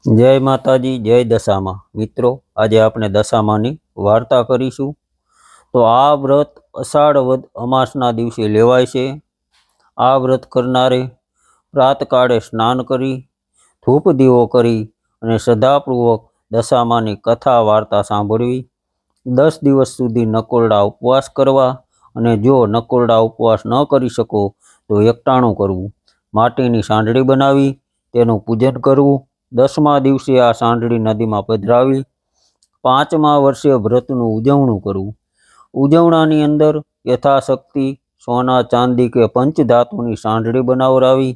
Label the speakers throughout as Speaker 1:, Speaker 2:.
Speaker 1: જય માતાજી, જય દશામાં મિત્રો। આજે આપણે દશામાની વાર્તા કરીશું। તો આ વ્રત અષાઢ વદ અમાસના દિવસે લેવાય છે। આ વ્રત કરનારે પ્રાતકાળે સ્નાન કરી ધૂપ દીવો કરી અને શ્રદ્ધાપૂર્વક દશામાની કથા વાર્તા સાંભળવી। 10 દિવસ સુધી નકોરડા ઉપવાસ કરવા અને જો નકોરડા ઉપવાસ ન કરી શકો તો એકટાણું કરવું। માટીની સાંઢળી બનાવી તેનું પૂજન કરવું। 10મા દિવસે આ સાંઢળી નદીમાં પધરાવી 5મા વર્ષે વ્રતનું ઉજવણું કરવું। ઉજવણાની અંદર યથાશક્તિ સોના ચાંદી કે પંચધાતુની સાંઢળી બનાવરાવી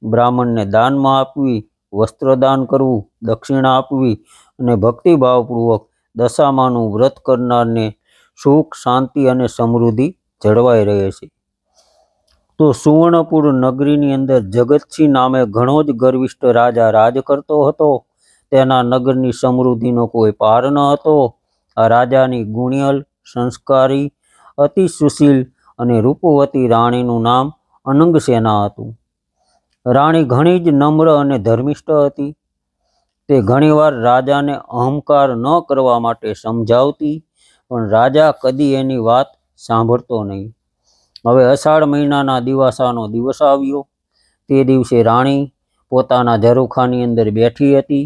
Speaker 1: બ્રાહ્મણને દાનમાં આપવી, વસ્ત્રદાન કરવું, દક્ષિણા આપવી અને ભક્તિભાવપૂર્વક દશામાનું વ્રત કરનારને સુખ, શાંતિ અને સમૃદ્ધિ જળવાઈ રહે છે। તો સુવર્ણપુર નગરીની અંદર જગતસિંહ નામે ઘણો જ ગર્વિષ્ઠ રાજા રાજ કરતો હતો। તેના નગરની સમૃદ્ધિનો કોઈ પાર ન હતો। આ રાજાની ગુણિયલ, સંસ્કારી, અતિ સુશીલ અને રૂપવતી રાણીનું નામ અનંગસેના હતું। રાણી ઘણી જ નમ્ર અને ધર્મિષ્ઠ હતી। તે ઘણીવાર રાજાને અહંકાર ન કરવા માટે સમજાવતી, પણ રાજા કદી એની વાત સાંભળતો નહીં। હવે અષાઢ મહિનાના દિવાસાનો દિવસ આવ્યો। તે દિવસે રાણી પોતાના ઝરૂખાની અંદર બેઠી હતી।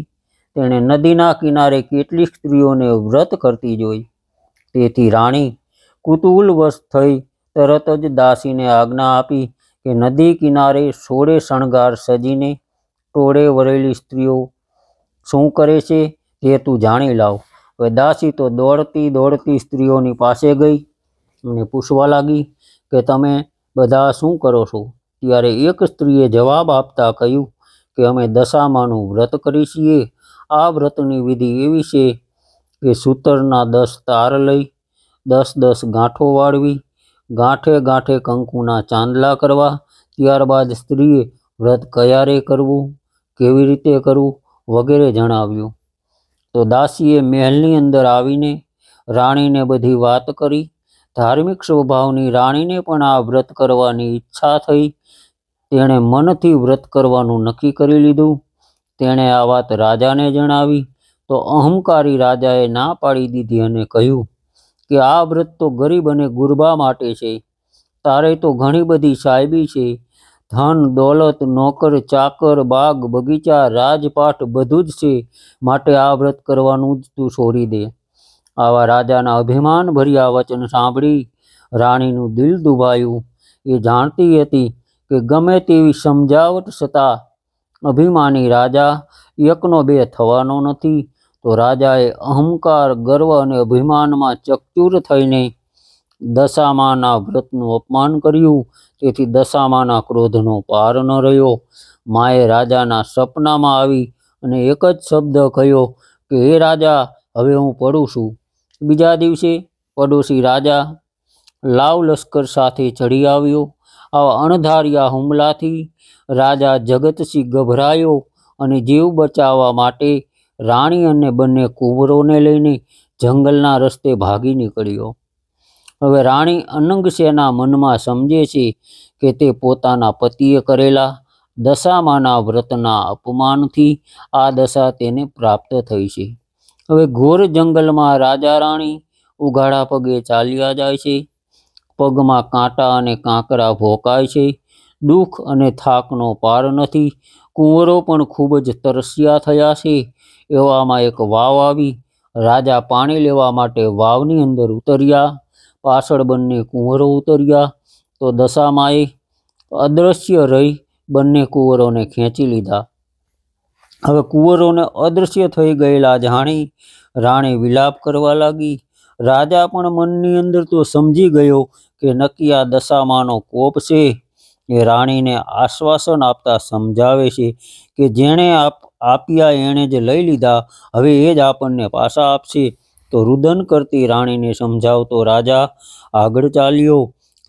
Speaker 1: તેણે નદીના કિનારે કેટલીક સ્ત્રીઓને વ્રત કરતી જોઈ। તેથી રાણી કુતૂહલવશ થઈ તરત જ દાસીને આજ્ઞા આપી કે નદી કિનારે સોળે શણગાર સજીને ટોળે વરેલી સ્ત્રીઓ શું કરે છે તે તું જાણી લાવ। હવે દાસી તો દોડતી દોડતી સ્ત્રીઓની પાસે ગઈ અને પૂછવા લાગી કે તમે બધા શું કરો છો? ત્યારે એક સ્ત્રીએ જવાબ આપતા કહ્યું કે અમે દશામાનું વ્રત કરી છીએ। આ વ્રતની વિધિ એવી છે કે સૂતરના 10 તાર લઈ 10 ગાંઠો વાળવી, ગાંઠે ગાંઠે કંકુના ચાંદલા કરવા। ત્યારબાદ સ્ત્રીએ વ્રત ક્યારે કરવું, કેવી રીતે કરવું વગેરે જણાવ્યું। તો દાસીએ મહેલની અંદર આવીને રાણીને બધી વાત કરી। ધાર્મિક સ્વભાવની રાણીને પણ આ વ્રત કરવાની ઈચ્છા થઈ। તેણે મનથી વ્રત કરવાનું નક્કી કરી લીધું। તેણે આ વાત રાજાને જણાવી તો અહંકારી રાજાએ ના પાડી દીધી અને કહ્યું કે આ વ્રત તો ગરીબ અને ગુરબા માટે છે। તારે તો ઘણી બધી સાહેબી છે, ધન દોલત, નોકર ચાકર, બાગ બગીચા, રાજપાઠ બધું જ છે, માટે આ વ્રત કરવાનું જ તું છોડી દે। આવા રાજાના અભિમાન ભર્યા વચન સાંભળી રાણીનું દિલ દુભાયું। એ જાણતી હતી કે ગમે તેવી સમજાવટ છતાં અભિમાની રાજા એકનો બે થવાનો નથી। તો રાજાએ અહંકાર, ગર્વ અને અભિમાનમાં ચકચૂર થઈને દશામાના વ્રતનું અપમાન કર્યું। તેથી દશામાના ક્રોધનો પાર ન રહ્યો। માએ રાજાના સપનામાં આવી અને એક જ શબ્દ કહ્યો કે હે રાજા, હવે હું પડું છું। બીજા દિવસે પડોશી રાજા લાવ લશ્કર સાથે ચડી આવ્યો। આવા અણધાર્યા હુમલાથી રાજા જગતસિંહ ગભરાયો અને જીવ બચાવવા માટે રાણી અને બંને કુંવરોને લઈને જંગલના રસ્તે ભાગી નીકળ્યો। હવે રાણી અનંગસેના મનમાં સમજે છે કે તે પોતાના પતિએ કરેલા દશામાના વ્રતના અપમાનથી આ દશા તેને પ્રાપ્ત થઈ છે। હવે ઘોર જંગલમાં રાજા રાણી ઉઘાડા પગે ચાલ્યા જાય છે। પગમાં કાંટા અને કાંકરા ભોંકાય છે। દુઃખ અને થાકનો પાર નથી। કુંવરો પણ ખૂબ જ તરસ્યા થયા છે। એવામાં એક વાવ આવી। રાજા પાણી લેવા માટે વાવની અંદર ઉતર્યા। પાછળ બંને કુંવરો ઉતર્યા તો દશામાએ અદ્રશ્ય રહી બંને કુંવરોને ખેંચી લીધા। હવે કુંવરોને અદૃશ્ય થઈ ગયેલા જાણી રાણી વિલાપ કરવા લાગી। રાજા પણ મનની અંદર તો સમજી ગયો કે નક્કી આ દશામાનો કોપ છે। એ રાણીને આશ્વાસન આપતા સમજાવે છે કે જેણે આપ્યા એણે જ લઈ લીધા, હવે એ જ આપણને પાછા આપશે। તો રુદન કરતી રાણીને સમજાવતો રાજા આગળ ચાલ્યો।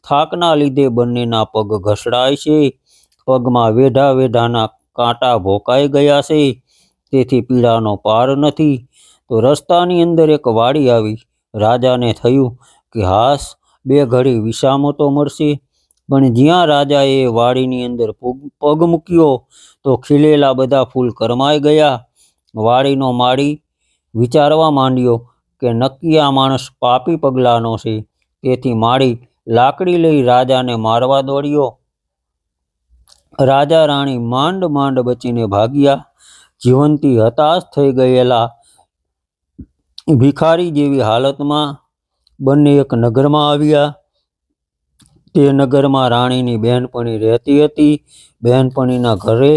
Speaker 1: થાકના લીધે બંનેના પગ ઘસડાય છે। પગમાં વેઢા વેઢાના કાંટા ભોંકાઈ ગયા છે, તેથી પીડાનો પાર નથી। તો રસ્તાની અંદર એક વાડી આવી। રાજાને થયું કે હાશ, બે ઘડી વિસામો તો મળશે। પણ જ્યાં રાજાએ વાડીની અંદર પગ મૂક્યો તો ખીલેલા બધા ફૂલ કરમાઈ ગયા વાડીનો માળી વિચારવા માંડ્યો કે નક્કી આ માણસ પાપી પગલાંનો છે. તેથી માળી લાકડી લઈ રાજાને મારવા દોડ્યો. રાજા રાણી માંડ માંડ બચીને ભાગ્યા. જીવનથી હતાશ થઈ ગયેલા ભિખારી જેવી હાલતમાં બંને એક નગરમાં આવ્યા. તે નગરમાં રાણીની બહેનપણી રહેતી હતી. બહેનપણીના ઘરે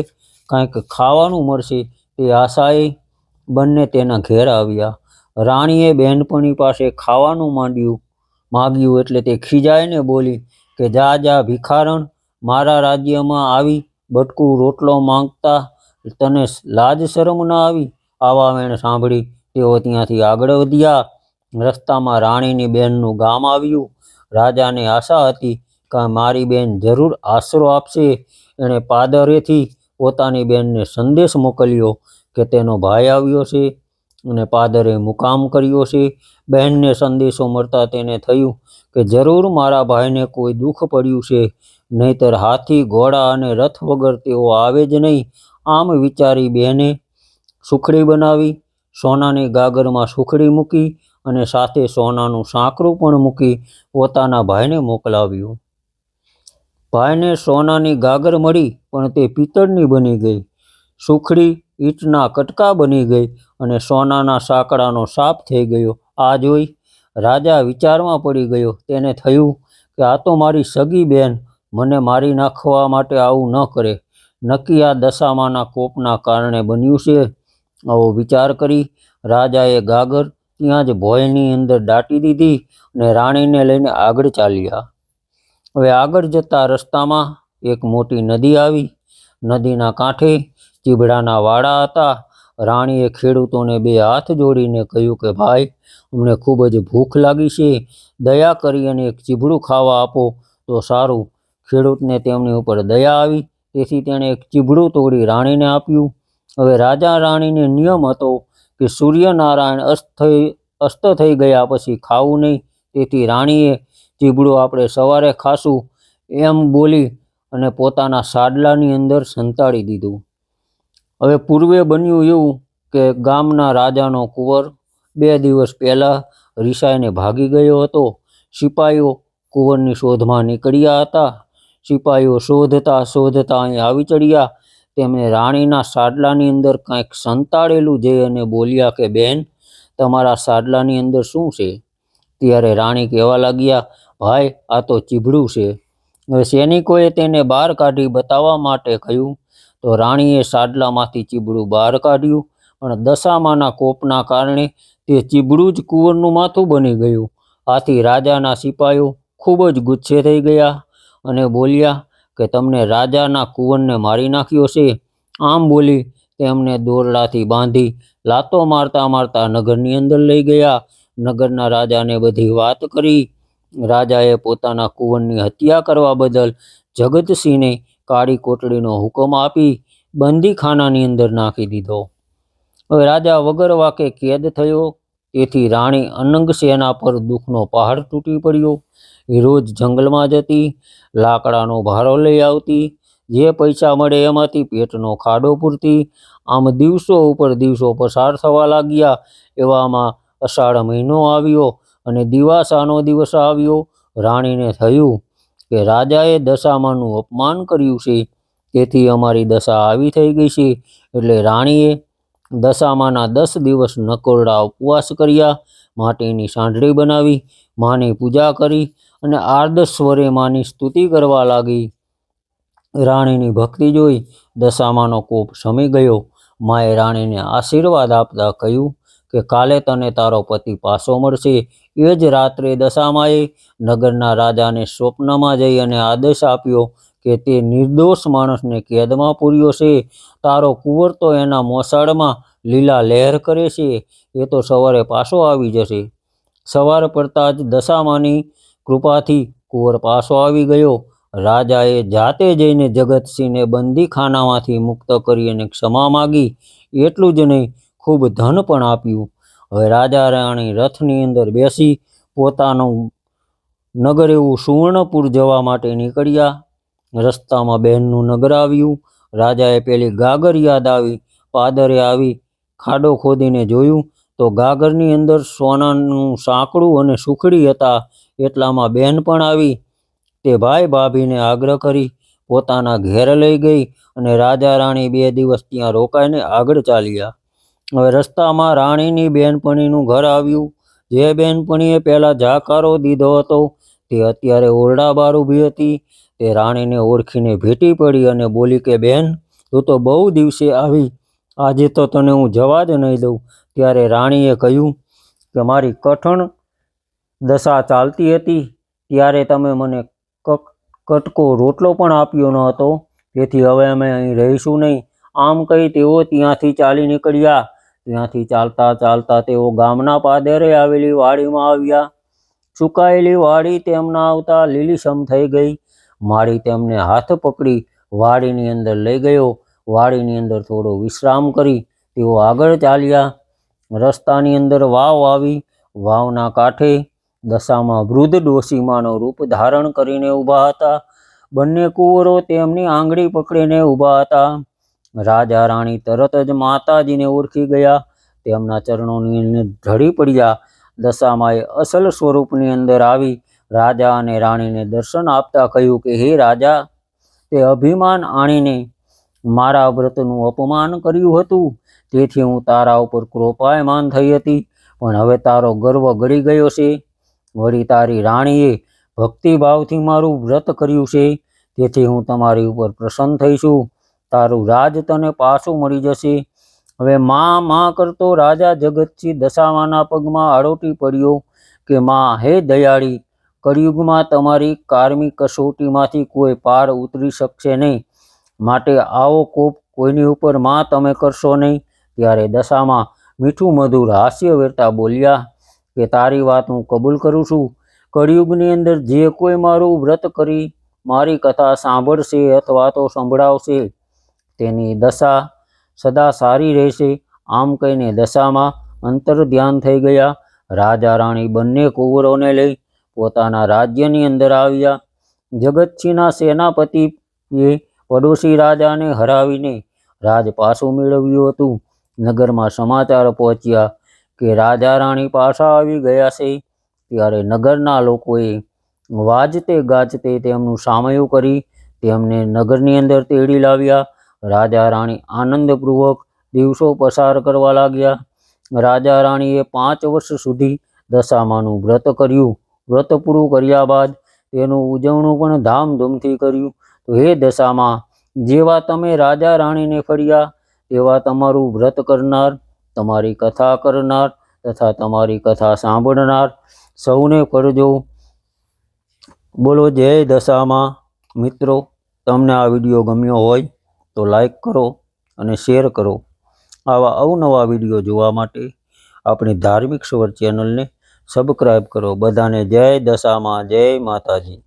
Speaker 1: કાંઈક ખાવાનું મળશે તે આશાએ બંને તેના ઘેર આવ્યા. રાણીએ બહેનપણી પાસે ખાવાનું માગ્યું એટલે તે ખીજાઈને બોલી કે જા જા ભિખારણ, મારા રાજ્યમાં આવી બટકું રોટલો માંગતા તને લાજ શરમ ન આવી? આવા વેણ સાંભળી તેઓ ત્યાંથી આગળ વધ્યા. રસ્તામાં રાણીની બહેનનું ગામ આવ્યું. રાજાને આશા હતી કે મારી બહેન જરૂર આશરો આપશે. એણે પાદરેથી પોતાની બહેનને સંદેશ મોકલ્યો કે તેનો ભાઈ આવ્યો છે અને પાદરે મુકામ કર્યો છે. બહેનને સંદેશો મળતા તેને થયું કે જરૂર મારા ભાઈને કોઈ દુઃખ પડ્યું છે, નહીંતર હાથી, ઘોડા અને રથ વગર તેઓ આવે જ નહીં. આમ વિચારી બહેને સુખડી બનાવી, સોનાની ગાગરમાં સુખડી મૂકી અને સાથે સોનાનું સાંકળું પણ મૂકી પોતાના ભાઈને મોકલાવ્યું. ભાઈને સોનાની ગાગર મળી પણ તે પિત્તળની બની ગઈ. સુખડી ઈંટના કટકા બની ગઈ અને સોનાના સાંકળાનો સાપ થઈ ગયો. આ જોઈ રાજા વિચારમાં પડી ગયો. તેને થયું કે આ તો મારી સગી બહેન મને મારી નાખવા માટે આવું ન કરે. નક્કી આ દશામાના કોપના કારણે બન્યું છે. આવો વિચાર કરી રાજાએ ગાગર ત્યાં જ ભોંયની અંદર દાટી દીધી અને રાણીને લઈને આગળ ચાલ્યા. હવે આગળ જતા રસ્તામાં એક મોટી નદી આવી. નદીના કાંઠે ચીભડાના વાડા હતા. રાણીએ ખેડૂતોને બે હાથ જોડીને કહ્યું કે ભાઈ, અમને ખૂબ જ ભૂખ લાગી છે, દયા કરી અને એક ચીભડું ખાવા આપો તો સારું. ખેડૂતને તેમની ઉપર દયા આવી, તેથી તેણે એક ચીભડું તોડી રાણીને આપ્યું. હવે રાજા રાણીને નિયમ હતો કે સૂર્યનારાયણ અસ્ત થઈ ગયા પછી ખાવું નહીં. તેથી રાણીએ ચીભડું આપણે સવારે ખાશું એમ બોલી અને પોતાના સાડલાની અંદર સંતાડી દીધું. હવે પૂર્વે બન્યું એવું કે ગામના રાજાનો કુંવર 2 દિવસ પહેલાં રિસાઈને ભાગી ગયો હતો. સિપાઈઓ કુંવરની શોધમાં નીકળ્યા હતા. સિપાઈઓ શોધતા શોધતા અહીં આવી ચડ્યા. તેમણે રાણીના સાડલાની અંદર કંઈક સંતાડેલું જોઈ અને બોલ્યા કે બેન, તમારા સાડલાની અંદર શું છે? ત્યારે રાણી કહેવા લાગ્યા, ભાઈ, આ તો ચીભડું છે. હવે સૈનિકોએ તેને બહાર કાઢી બતાવવા માટે કહ્યું તો રાણીએ સાડલામાંથી ચીભડું બહાર કાઢ્યું, પણ દશામાના કોપના કારણે તે ચીભડું જ કુંવરનું માથું બની ગયું. આથી રાજાના સિપાઈઓ ખૂબ જ ગુસ્સે થઈ ગયા અને બોલ્યા કે તમને રાજાના કુંવરને મારી નાખ્યો છે. આમ બોલી તેમને દોરડાથી બાંધી લાતો મારતા મારતા નગરની અંદર લઈ ગયા. નગરના રાજાને બધી વાત કરી. રાજાએ પોતાના કુંવરની હત્યા કરવા બદલ જગતસિંહને કાળી કોટડીનો હુકમ આપી બંદીખાનાની અંદર નાખી દીધો. હવે રાજા વગર વાકે કેદ થયો. તેથી રાણી અનંગસેના પર દુઃખનો પહાડ તૂટી પડ્યો. એ રોજ જંગલમાં જતી, લાકડાનો ભારો લઈ આવતી, જે પૈસા મળે એમાંથી પેટનો ખાડો પૂરતી. આમ દિવસો ઉપર દિવસો પસાર થવા લાગ્યા. એવામાં અષાઢ મહિનો આવ્યો અને દિવાસાનો દિવસ આવ્યો. રાણીને થયું કે રાજાએ દશામાનું અપમાન કર્યું છે, તેથી અમારી દશા આવી થઈ ગઈ છે. એટલે રાણીએ દશામાના 10 દિવસ નકોરડા ઉપવાસ કર્યા, માટીની સાંઢળી બનાવી, માની પૂજા કરી અને આર્ધ સ્વરે માની સ્તુતિ કરવા લાગી. રાણીની ભક્તિ જોઈ દશામાનો કોપ શમી ગયો. માએ રાણીને આશીર્વાદ આપતા કહ્યું કે કાલે તને તારો પતિ પાછો મળશે. એ જ રાત્રે દશામાએ નગરના રાજાને સ્વપ્નમાં જઈ અને આદેશ આપ્યો કે તે નિર્દોષ માણસને કેદમાં પૂર્યો છે. તારો કુંવર તો એના મોસાળમાં લીલા લહેર કરે છે, એ તો સવારે પાછો આવી જશે. સવાર પડતા જ દશામાની કૃપાથી કુંવર પાછો આવી ગયો. રાજાએ જાતે જઈને જગતસિંહને બંદીખાનામાંથી મુક્ત કરી અને ક્ષમા માગી. એટલું જ નહીં, ખૂબ ધન પણ આપ્યું. હવે રાજા રાણી રથની અંદર બેસી પોતાનું નગર એવું સુવર્ણપુર જવા માટે નીકળ્યા. રસ્તામાં બહેનનું નગર આવ્યું. રાજાએ પેલી ગાગર યાદ આવી. પાદરે આવી ખાડો ખોદીને જોયું તો ગાગરની અંદર સોનાનું સાંકડું અને સુખડી હતા. એટલામાં બેન પણ આવી. તે ભાઈ ભાભીને આગ્રહ કરી પોતાના ઘેર લઈ ગઈ અને રાજા રાણી 2 દિવસ ત્યાં રોકાઈને આગળ ચાલ્યા. હવે રસ્તામાં રાણીની બેનપણીનું ઘર આવ્યું. જે બેનપણીએ પહેલાં જાકારો દીધો હતો તે અત્યારે ઓરડા બહાર ઊભી હતી. તે રાણીને ઓળખીને ભેટી પડી અને બોલી કે બેન, તું તો બહુ દિવસે આવી, આજે તો તને હું જવા જ નહીં દઉં. ત્યારે રાણીએ કહ્યું કે મારી કઠણ દશા ચાલતી હતી ત્યારે તમે મને કટકો રોટલો પણ આપ્યો ન હતો, તેથી હવે અમે અહીં રહીશું નહીં. આમ કહી તેઓ ત્યાંથી ચાલી નીકળ્યા. ત્યાંથી ચાલતા ચાલતા તેઓ ગામના પાદરે આવેલી વાડીમાં આવ્યા. સુકાયેલી વાડી તેમના આવતા લીલીછમ થઈ ગઈ. માળી તેમને હાથ પકડી વાડીની અંદર લઈ ગયો. વાડીની અંદર થોડો વિશ્રામ કરી તેઓ આગળ ચાલ્યા. રસ્તાની અંદર વાવ આવી. વાવના કાંઠે દશામાં વૃદ્ધ ડોશીમાનો રૂપ ધારણ કરીને ઊભા હતા. બંને કુંવરો તેમની આંગળી પકડીને ઊભા હતા. રાજા રાણી તરત જ માતાજીને ઓળખી ગયા. તેમના ચરણોની અંદર ઢળી પડ્યા. દશામાએ અસલ સ્વરૂપની અંદર આવી રાજા અને રાણીને દર્શન આપતા કહ્યું કે હે રાજા, તે અભિમાન આણીને મારા વ્રતનું અપમાન કર્યું હતું, તેથી હું તારા ઉપર ક્રોપાયમાન થઈ હતી, પણ હવે તારો ગર્વ ગળી ગયો છે. વળી તારી રાણીએ ભક્તિભાવથી મારું વ્રત કર્યું છે, તેથી હું તમારી ઉપર પ્રસન્ન થઈશું. તારું રાજ તને પાછું મળી જશે. હવે માં કરતો રાજા જગતસિંહ દશામાના પગમાં આડોટી પડ્યો કે માં, હે દયાળી, કળિયુગમાં તમારી કારમી કસોટીમાંથી કોઈ પાર ઉતરી શકશે નહીં, માટે આવો કોપ કોઈની ઉપર માં તમે કરશો નહીં. ત્યારે દશામાં મીઠું મધુર હાસ્ય વેરતા બોલ્યા કે તારી વાત હું કબૂલ કરું છું. કળિયુગની અંદર જે કોઈ મારું વ્રત કરી મારી કથા સાંભળશે અથવા તો સંભળાવશે તેની દશા સદા સારી રહેશે. આમ કહીને દશામાં અંતર ધ્યાન થઈ ગયા. રાજા રાણી બંને કુંવરોને લઈ પોતાના રાજ્યની અંદર આવ્યા. જગતસિંહના સેનાપતિએ પડોશી રાજાને હરાવીને રાજ પાછું મેળવ્યું હતું. નગરમાં સમાચાર પહોંચ્યા કે રાજા રાણી પાછા આવી ગયા છે. ત્યારે નગરના લોકોએ વાજતે ગાજતે તેમનું સામયું કરી તેમને નગરની અંદર તેડી લાવ્યા. રાજા રાણી આનંદપૂર્વક દિવસો પસાર કરવા લાગ્યા. રાજા રાણીએ 5 વર્ષ સુધી દશામાનું વ્રત કર્યું. વ્રત પૂરું કર્યા બાદ તેનું ઉજવણું પણ ધામધૂમથી કર્યું. તો હે દશામાં, જેવા તમે રાજા રાણીને ફળ્યા તેવા તમારું વ્રત કરનાર, તમારી કથા કરનાર તથા તમારી કથા સાંભળનાર સૌને ફળજો. બોલો જય દશામાં. મિત્રો, તમને આ વિડીયો ગમ્યો હોય તો લાઈક કરો અને શેર કરો. આવા અવનવા વિડીયો જોવા માટે આપણી ધાર્મિક સવર ચેનલને સબસ્ક્રાઈબ કરો. બધાને જય દશામાં, જય માતાજી.